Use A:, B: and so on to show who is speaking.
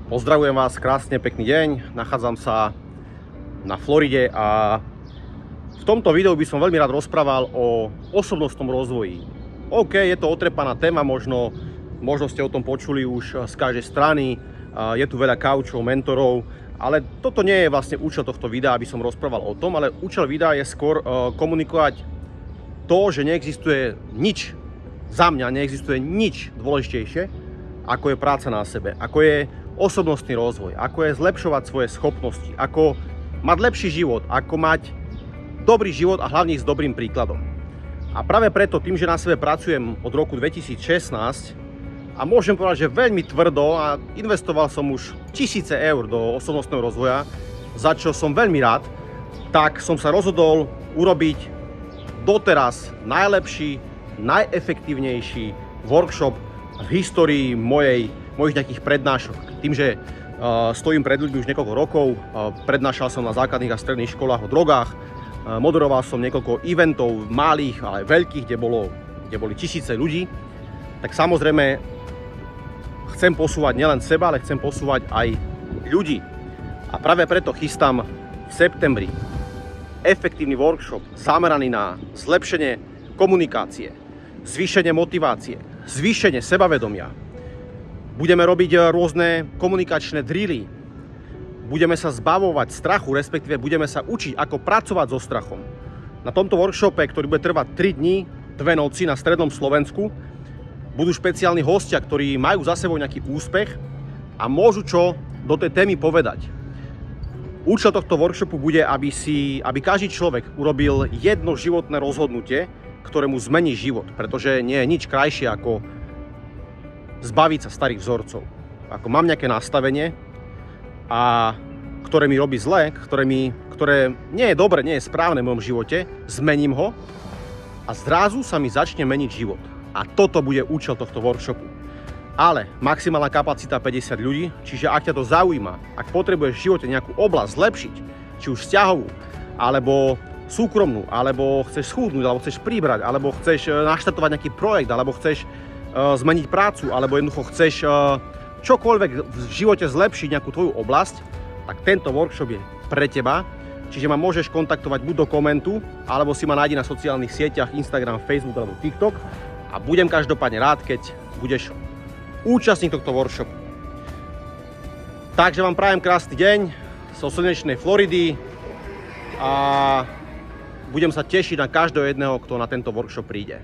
A: Pozdravujem vás, krásne pekný deň. Nachádzam sa na Floride a v tomto videu by som veľmi rád rozprával o osobnostnom rozvoji. OK, je to otrepaná téma, možno ste o tom počuli už z každej strany, je tu veľa kaučov, mentorov, ale toto nie je vlastne účel tohto videa, aby som rozprával o tom, ale účel videa je skôr komunikovať to, že neexistuje nič, za mňa neexistuje nič dôležitejšie, ako je práca na sebe, ako je osobnostný rozvoj, ako je zlepšovať svoje schopnosti, ako mať lepší život, ako mať dobrý život a hlavne s dobrým príkladom. A práve preto, tým, že na sebe pracujem od roku 2016 a môžem povedať, že veľmi tvrdo a investoval som už tisíce eur do osobnostného rozvoja, za čo som veľmi rád, tak som sa rozhodol urobiť doteraz najlepší, najefektívnejší workshop v histórii mojich nejakých prednášok. Tým, že stojím pred ľuďmi už niekoľko rokov, prednášal som na základných a stredných školách o drogách, moderoval som niekoľko eventov malých, ale aj veľkých, kde boli tisíce ľudí, tak samozrejme chcem posúvať nielen seba, ale chcem posúvať aj ľudí. A práve preto chystám v septembri efektívny workshop zameraný na zlepšenie komunikácie, zvýšenie motivácie, zvýšenie sebavedomia. Budeme robiť rôzne komunikačné drily. Budeme sa zbavovať strachu, respektíve budeme sa učiť, ako pracovať so strachom. Na tomto workshope, ktorý bude trvať 3 dní, 2 noci na strednom Slovensku, budú špeciálni hostia, ktorí majú za sebou nejaký úspech a môžu čo do tej témy povedať. Účel tohto workshopu bude, aby každý človek urobil jedno životné rozhodnutie, ktorému zmení život, pretože nie je nič krajšie ako zbaviť sa starých vzorcov. Ako mám nejaké nastavenie, ktoré mi robí zle, ktoré nie je dobre, nie je správne v mojom živote, zmením ho a zrazu sa mi začne meniť život. A toto bude účel tohto workshopu. Ale maximálna kapacita 50 ľudí, čiže ak ťa to zaujíma, ak potrebuješ v živote nejakú oblasť zlepšiť, či už vzťahovú, alebo súkromnú, alebo chceš schudnúť, alebo chceš pribrať, alebo chceš naštartovať nejaký projekt, alebo chceš zmeniť prácu, alebo jednoducho chceš čokoľvek v živote zlepšiť nejakú tvoju oblasť, tak tento workshop je pre teba. Čiže ma môžeš kontaktovať buď do komentu, alebo si ma nájdi na sociálnych sieťach Instagram, Facebook alebo TikTok a budem každopádne rád, keď budeš účastník tohto workshopu. Takže vám prajem krásny deň zo slnečnej Floridy a budem sa tešiť na každého jedného, kto na tento workshop príde.